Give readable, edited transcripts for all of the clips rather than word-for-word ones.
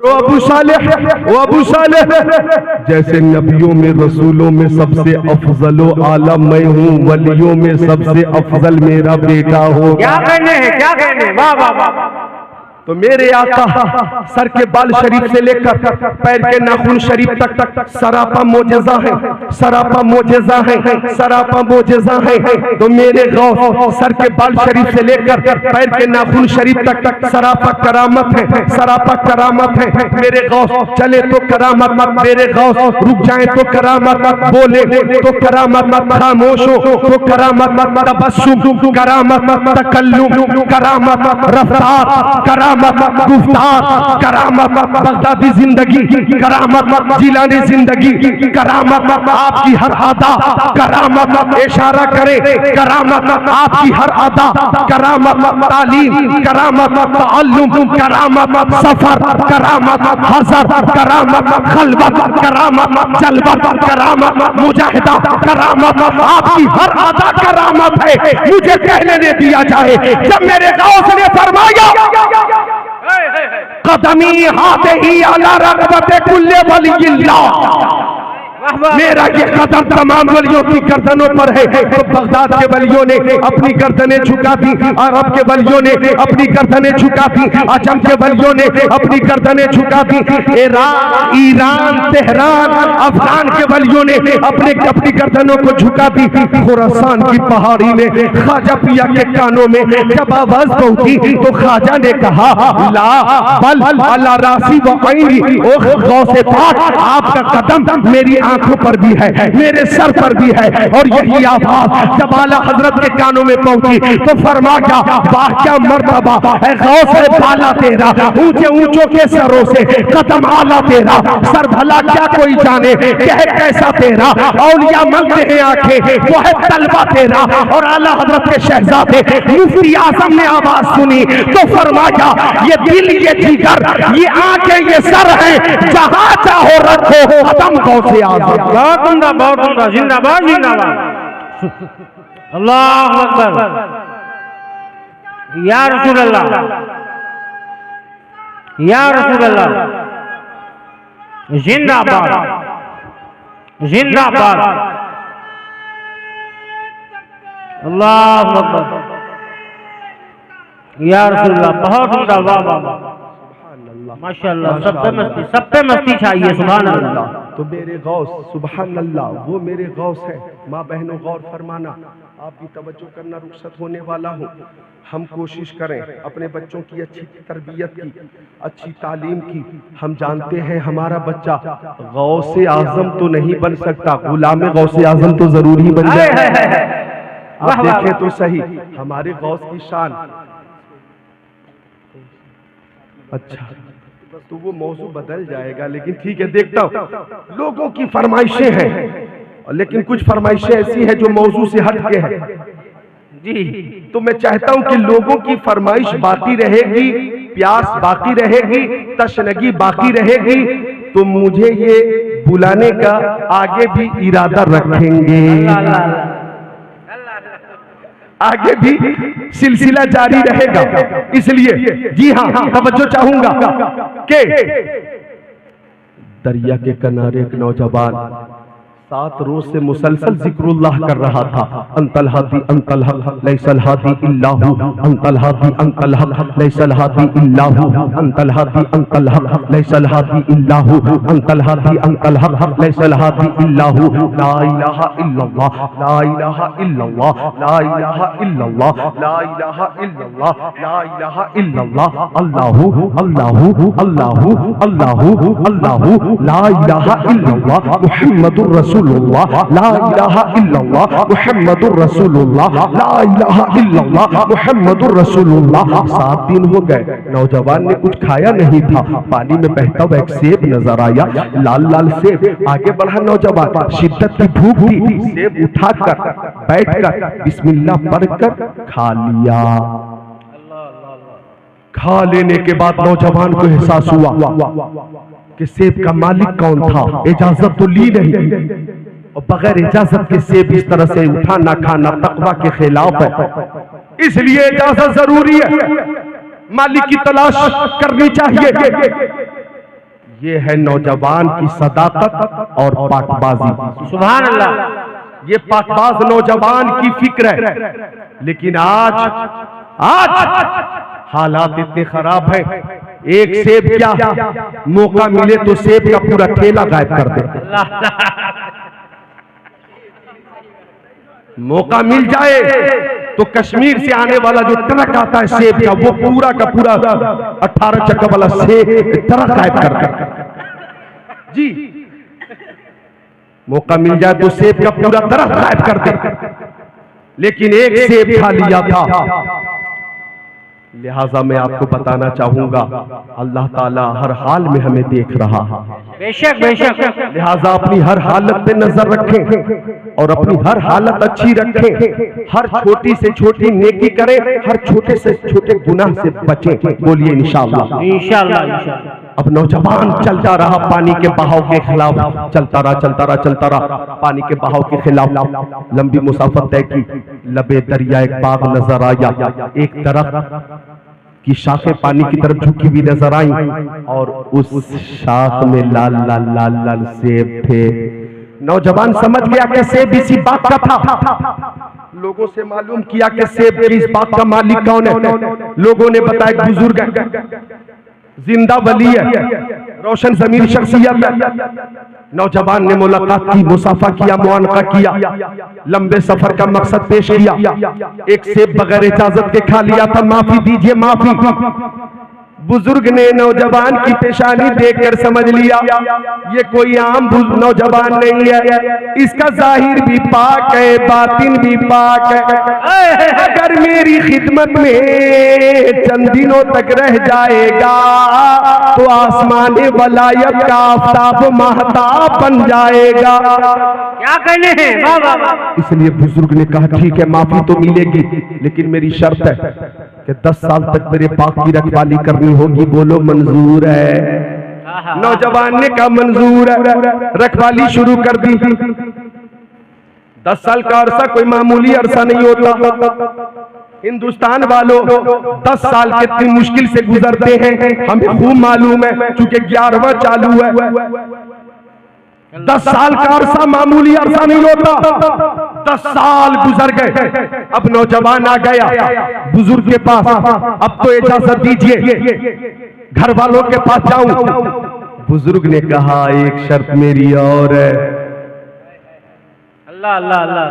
अबू सालेह जैसे नबियों में रसूलों में सबसे अफजल आला मैं हूँ, वलियों में सबसे अफजल मेरा बेटा हो। क्या कहने वाह वाह वाह। तो मेरे आका सर के बाल शरीफ से लेकर पैर के नाखून शरीफ तक सरापा मोजेजा है, सरापा मोजेजा है, सरापा मोजेजा है। तो मेरे गौस सर के बाल शरीफ से लेकर पैर के नाखून शरीफ तक सरापा करामत है, सरापा करामत है। मेरे गौस चले तो करामत, मेरे गौस रुक जाए तो करामत, बोले तो करामत, खामोश हो तो करामत, तबस्सुम करामत, तकल्लुम करामत, रफ्तार करामत, गुफ्तार करामत, बगदादी जिंदगी करामत, जिलानी जिंदगी करामत, आपकी हर अदा करामत, इशारा करे करामत, आपकी हर अदा करामत, तालीम करामत, ताल्लुम करामत, सफर करामत, हज़र करामत, खलवत करामत, जलवत करामत, मुजाहिदा करामत, आपकी हर अदा करामत है। मुझे कहने ने दिया जाए जब मेरे गौस ने फरमाया कदमी हाथे ही अला रग़बते कुल्ले वलिय्यिल्लाह, मेरा ये कदम तमाम वलियों की गर्दनों पर है। तो बगदाद के वलियों ने अपनी गर्दनें झुका दी, अरब के वलियों ने अपनी गर्दनें झुका दी, अजम के वलियों ने अपनी गर्दनें झुका दी, इराक, ईरान, तेहरान, अफगान के वलियों ने अपनी गर्दनों को झुका दी। खुरासान की पहाड़ी में ख्वाजा पिया के कानों में जब आवाज पहुंची तो ख्वाजा ने कहा ला बल अला रासी व ऐनी, ओ गौसे पाक आपका कदम मेरी आंखों पर भी है, मेरे सर पर भी है। और यही आवाज जब आला हजरत के कानों में पहुंची तो फरमाया वाह क्या मर्तबा है गौसे बाला तेरा, ऊंचे ऊंचों के सरों से कदम आला तेरा, सर भला क्या कोई जाने कह कैसा तेरा, औलिया मंगते हैं आंखें वो है तलवा तेरा। और आला हजरत के शहजादे मुफ्ती आजम ने आवाज सुनी तो फरमाया ये दिल, ये जिगर, ये आंखें, ये सर है, जहां चाहो रखो कदम गौसे आजम। बहुत उम्दा, बहुत उम्दा, जिंदाबाद जिंदाबाद। अल्लाह अकबर, या रसूल अल्लाह, या रसूल अल्लाह, जिंदाबाद जिंदाबाद। अल्लाह अकबर, या रसूल अल्लाह, बहुत उम्दा, वाह वाह माशाअल्लाह। सब पे मस्ती चाहिए, सुभान अल्लाह। तो मेरे गौस सुभान अल्लाह, वो मेरे गौस है। माँ बहनों गौर फरमाना, आपकी तवज्जो करना रुखसत होने वाला हूँ। हम कोशिश करें अपने बच्चों की अच्छी तरबियत की, अच्छी तालीम की। हम जानते हैं हमारा बच्चा गौसे आजम तो नहीं बन सकता, गुलाम गौसे आजम तो जरूर ही बन जाए। आप देखें तो सही हमारे गौस की शान। अच्छा तो वो मौजू बदल जाएगा, लेकिन ठीक है देखता हूं। लोगों की फरमाइशें हैं, लेकिन कुछ फरमाइशें ऐसी हैं जो मौजू से हट के हैं जी। तो मैं चाहता हूं कि लोगों की फरमाइश बाकी रहेगी, प्यास बाकी रहेगी, तशनगी बाकी रहेगी। तो मुझे ये बुलाने का आगे भी इरादा रखेंगे, आगे भी सिलसिला जारी रहेगा। इसलिए जी हाँ तवज्जो चाहूंगा कि दरिया के किनारे एक नौजवान 7 रोज से मुसलसल जिक्रुल्लाह कर रहा था। अंतल हादी अंतल हक लैसल हादी इल्लाहु, अंतल हादी अंतल हक लैसल हादी इल्लाहु, अंतल हादी अंतल हक लैसल हादी इल्लाहु, अंतल हादी अंतल हक लैसल हादी इल्लाहु। ला इलाहा इल्लल्लाह, ला इलाहा इल्लल्लाह, ला इलाहा इल्लल्लाह, ला इलाहा इल्लल्लाह, ला इलाहा इल्लल्लाह, अल्लाहु अल्लाहु अल्लाहु अल्लाहु अल्लाहु, ला इलाहा इल्लल्लाह मुहम्मदुर रसूल, ला इलाहा इल्लल्लाह मुहम्मदुर रसूलुल्लाह, ला इलाहा इल्लल्लाह मुहम्मदुर रसूलुल्लाह। 7 दिन हो गए, नौजवान ने कुछ खाया नहीं था। पानी में बहता हुआ एक सेब नजर आया, लाल लाल सेब। आगे बढ़ा नौजवान, शिद्दत की भूख थी, सेब उठाकर बैठकर बिस्मिल्लाह पढ़कर खा लिया। खा लेने के बाद नौजवान को एहसास हुआ कि सेब का मालिक कौन था। इजाजत तो ली नहीं, और बगैर इजाजत के सेब इस तरह से उठाना खाना तकवा के खिलाफ है। इसलिए इजाजत जरूरी है, मालिक की तलाश करनी चाहिए। ये है नौजवान की सदाकत और पाकबाजी। सुभान अल्लाह। ये पाकबाज नौजवान की फिक्र है। लेकिन आज हालात इतने खराब हैं, एक सेब क्या मौका मिले तो सेब का पूरा ठेला गायब कर दे। मौका मिल जाए तो कश्मीर से आने वाला जो ट्रक आता है सेब का, वो पूरा का पूरा 18 चक्का वाला सेब ट्रक गायब कर दे। जी, मौका मिल जाए तो सेब का पूरा ट्रक गायब कर दे। लेकिन एक सेब खा लिया था। लिहाजा मैं आपको बताना चाहूंगा, अल्लाह ताला हर हाल में हमें देख रहा है। बेशक बेशक। लिहाजा अपनी हर हालत पे नजर रखें और अपनी हर हालत अच्छी रखें। हर छोटी से छोटी नेकी करें, हर छोटे से छोटे गुनाह से बचें। बोलिए इंशाअल्लाह। इंशाअल्लाह। अब नौजवान चलता रहा पानी के बहाव के खिलाफ, चलता रहा पानी के बहाव के खिलाफ। लंबी मुसाफर तय की, लबे दरिया एक बाग नजर आया। एक तरफ की शाखें पानी की तरफ झुकी हुई नजर आई और उस शाख में लाल लाल लाल लाल सेब थे। नौजवान समझ गया कि सेब इसी बाग का था। लोगों से मालूम किया कि सेब के इस बाग का मालिक कौन है। लोगों ने बताया बुजुर्ग है, जिंदा वली है, रोशन ज़मीर शख्सियत है। नौजवान ने मुलाकात की, मुसाफा किया, मुआनका किया, लंबे सफर का मकसद पेश किया। एक सेब बगैर इजाजत के खा लिया था। माफी दीजिए, माफी। बुजुर्ग ने नौजवान की पेशानी देखकर समझ लिया ये कोई आम नौजवान नहीं है, इसका जाहिर भी पाक है, बातिन भी पाक है। अगर मेरी खिदमत में चंद दिनों तक रह जाएगा तो आसमान वलायत का आफताब महताब बन जाएगा। क्या कहने हैं? वाह वाह वाह। इसलिए बुजुर्ग ने कहा ठीक है, माफी तो मिलेगी, लेकिन मेरी शर्त है कि 10 साल तक मेरे पाक की रखवाली करनी होगी। बोलो मंजूर है? नौजवान ने कहा मंजूर है। रखवाली शुरू कर दी। 10 साल का अरसा कोई मामूली अरसा नहीं होता। हिंदुस्तान वालों 10 साल कितनी मुश्किल से गुजरते हैं हमें खूब मालूम है, क्योंकि 11वां चालू है। 10 साल का अरसा मामूली अरसा नहीं होता। 10 साल गुजर गए। अब नौजवान आ गया बुजुर्ग के पास, अब तो इजाजत दीजिए घर वालों के पास जाऊं। बुजुर्ग ने कहा एक शर्त मेरी और है। अल्लाह अल्लाह अल्लाह।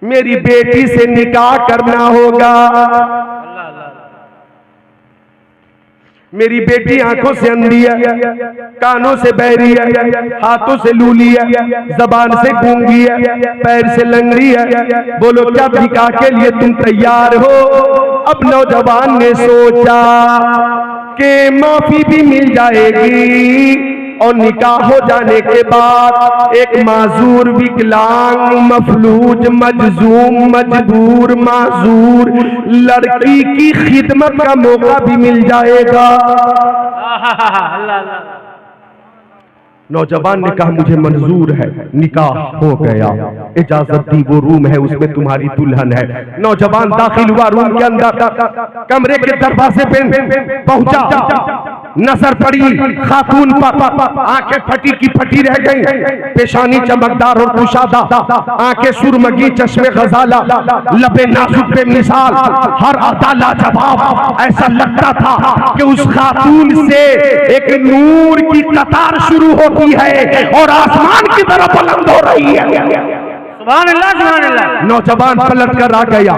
मेरी बेटी से निकाह करना होगा। मेरी बेटी आंखों से अंधी है, कानों से बहरी है, हाथों से लूली है, जबान से गूंगी है, पैर से लंगड़ी है। बोलो क्या निकाह के लिए तुम तैयार हो? अब नौजवान ने सोचा कि माफी भी मिल जाएगी और निकाह हो जाने के बाद एक माजूर, विकलांग, मफलूज, मजजूम, मजबूर, माजूर लड़की की खिदमत का मौका भी मिल जाएगा। नौजवान ने कहा मुझे मंजूर है। निकाह हो गया, इजाजत दी, वो रूम है उसमें तुम्हारी दुल्हन है। नौजवान दाखिल हुआ रूम के अंदर, कमरे के दरवाजे पे पहुंचा, नजर पड़ी खातून पर, आंखें फटी की फटी रह गई, पेशानी चमकदार और कुशादा, आंखें सुरमगी, चश्मे गजाला, लबे नाजुक पे मिसाल, हर अदा लाजवाब। ऐसा लगता था कि उस खातून से एक नूर की कतार शुरू होती है और आसमान की तरफ बुलंद हो रही है। सुभान अल्लाह, सुभान अल्लाह। नौजवान पलट कर आ गया,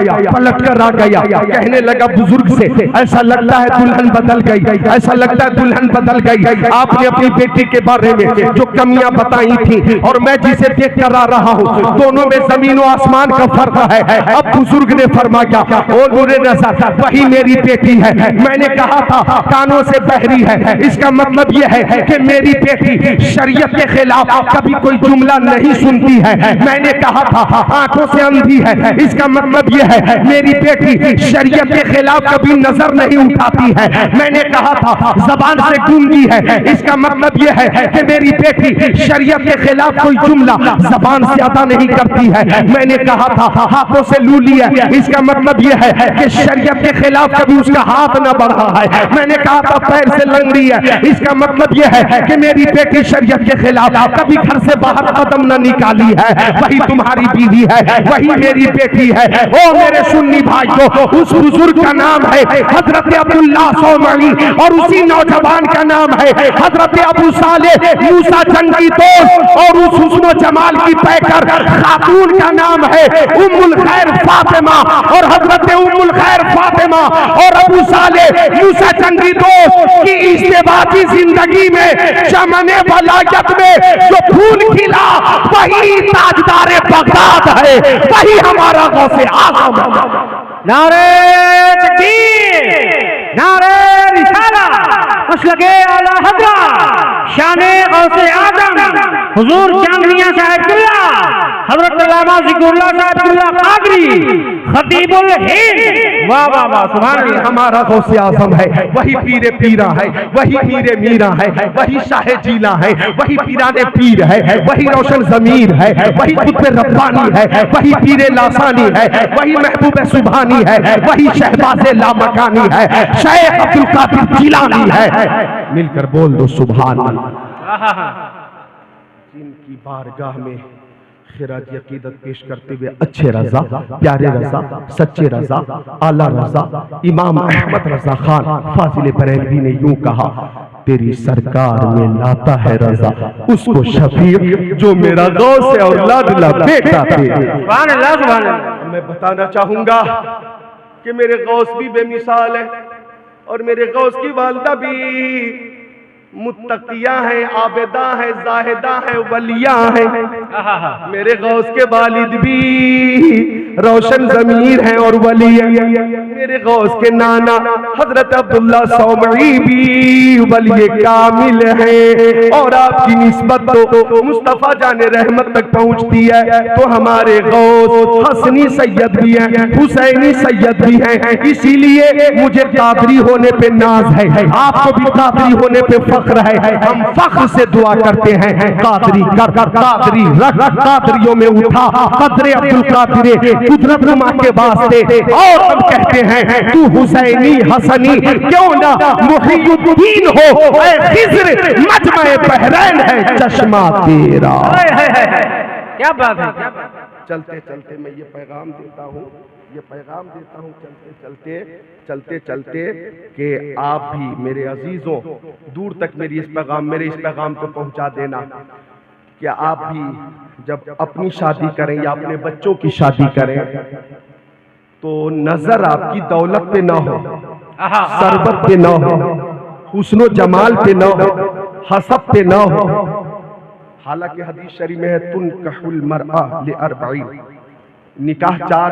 कहने लगा बुजुर्ग से ऐसा लगता है दुल्हन बदल गई, ऐसा लगता है दुल्हन बदल गई। आपने अपनी बेटी के बारे में जो कमियां बताई थी और मैं जिसे देख कर आ रहा हूँ, दोनों में जमीन और आसमान का फर्क है। अब बुजुर्ग ने फरमाया ओ नूरे नज़र, वही मेरी बेटी है। मैंने कहा था कानों से बहरी है, इसका मतलब यह है कि मेरी बेटी शरीयत के खिलाफ कभी कोई जुमला नहीं सुनती है। मैंने कहा कहा था आंखों से अंधी है, इसका मतलब यह है मेरी बेटी शरीयत के खिलाफ कभी नजर नहीं उठाती है। मैंने कहा था जबान से गूंगी है, इसका मतलब यह है कि मेरी बेटी शरीयत के खिलाफ कोई जुमला जबान से अदा नहीं करती है। मैंने कहा था हाथों से लूली है, इसका मतलब यह है कि शरीयत के खिलाफ कभी उसका हाथ न बढ़ा है। मैंने कहा था पैर से लंगड़ी है, इसका मतलब यह है कि मेरी बेटी शरीयत के खिलाफ कभी घर से बाहर कदम न निकाली है। वही तुम्हारी बीवी है, वही मेरी बेटी है। ओ मेरे सुन्नी भाइयों, उस बुजुर्ग का नाम है हजरत अब्दुल्ला सौमरी और उसी नौजवान का नाम है हजरत अबू सालेह मूसा जंगी दोस्त और उस हुस्न जमाल की पैकर खातून का नाम है उम्मुल खैर फातिमा और हजरत उम्मुल खैर फातिमा और अबू सालेह मूसा जंगी दोस्त की इज्तिमाई जिंदगी में चमने वलायत में जो फूल खिला वही ताजदार बगदाद है, वही हमारा गौसे आज़म है। नारे तकबीर, नारे रिसालत, मसलके आला हज़रत शाने गौसे आज़म हुजूर चांदनिया साहिब किल्ला हज़रत अल्लामा ज़िक्रुल्लाह साहिब किल्ला कादरी खतीबुल हिंद। वाह वाह वाह, सुभान अल्लाह। हमारा गौसे आज़म है, वही पीरे पीरा है, वही मीरे मीरा है, वही शाह जीला है, वही पीराने पीर है, वही रोशन ज़मीर है, वही कुतुब रब्बानी है, वही पीरे लासानी है, वही महबूब सुभानी है, वही शहबाज़े लामकानी है, शेख अब्दुल कादिर जिलानी है। मिलकर बोल दो सुभान अल्लाह। जिनकी बारगाह में खिराज अकीदत पेश करते हुए अच्छे रजा, प्यारे रजा, सच्चे रजा, आला रजा इमाम अहमद रजा खान फाजिल बरेलवी ने यूं कहा, तेरी सरकार में लाता है रजा उसको शफीक जो मेरा गौस है और लाडला बेटा तेरे। सुभान अल्लाह, सुभान अल्लाह। मैं बताना चाहूंगा कि मेरे गौस भी बेमिसाल है और मेरे गौस की वालदा भी मुत्तकिया है, आबिदा है, जाहिदा है, वलिया है। मेरे गौस के वालिद भी रोशन ज़मीर हैं और वली है। मेरे गौस के नाना हजरत अब्दुल्ला सौमरी भी वली कामिल है और आपकी निस्बत तो मुस्तफ़ा जाने रहमत तक पहुंचती है। तो हमारे गौस हसनी सैयद भी हैं, हुसैनी सैयद भी हैं, इसीलिए मुझे कादरी होने पे नाज है, आपको भी कादरी होने पे फख्र है। हम फख्र से दुआ करते हैं कादरी कर कादरी रख कादरियों में उठा कदरे अब्दुल कादिर कुदरत नुमा के वास्ते और हम कहते हैं तू हुसैनी हसनी क्यों ना मुहियुद्दीन हो, ऐ खिज़्र मजमे बहरैन है चश्मा तेरा। क्या बात है, क्या बात है। चलते चलते मैं ये पैगाम देता हूँ, ये पैगाम देता हूँ चलते चलते कि आप भी मेरे अजीजों दूर तक मेरे इस पैगाम को पहुँचा देना। क्या आप भी जब अपनी शादी करें या अपने बच्चों की शादी करें तो नजर आपकी दौलत पे ना हो, सरबत पे ना हो, हुस्नो जमाल पे ना हो, हसब पे ना हो। हालांकि हदीस शरीफ में है तुनकहुल मरअ लिअरबईन, निकाह 4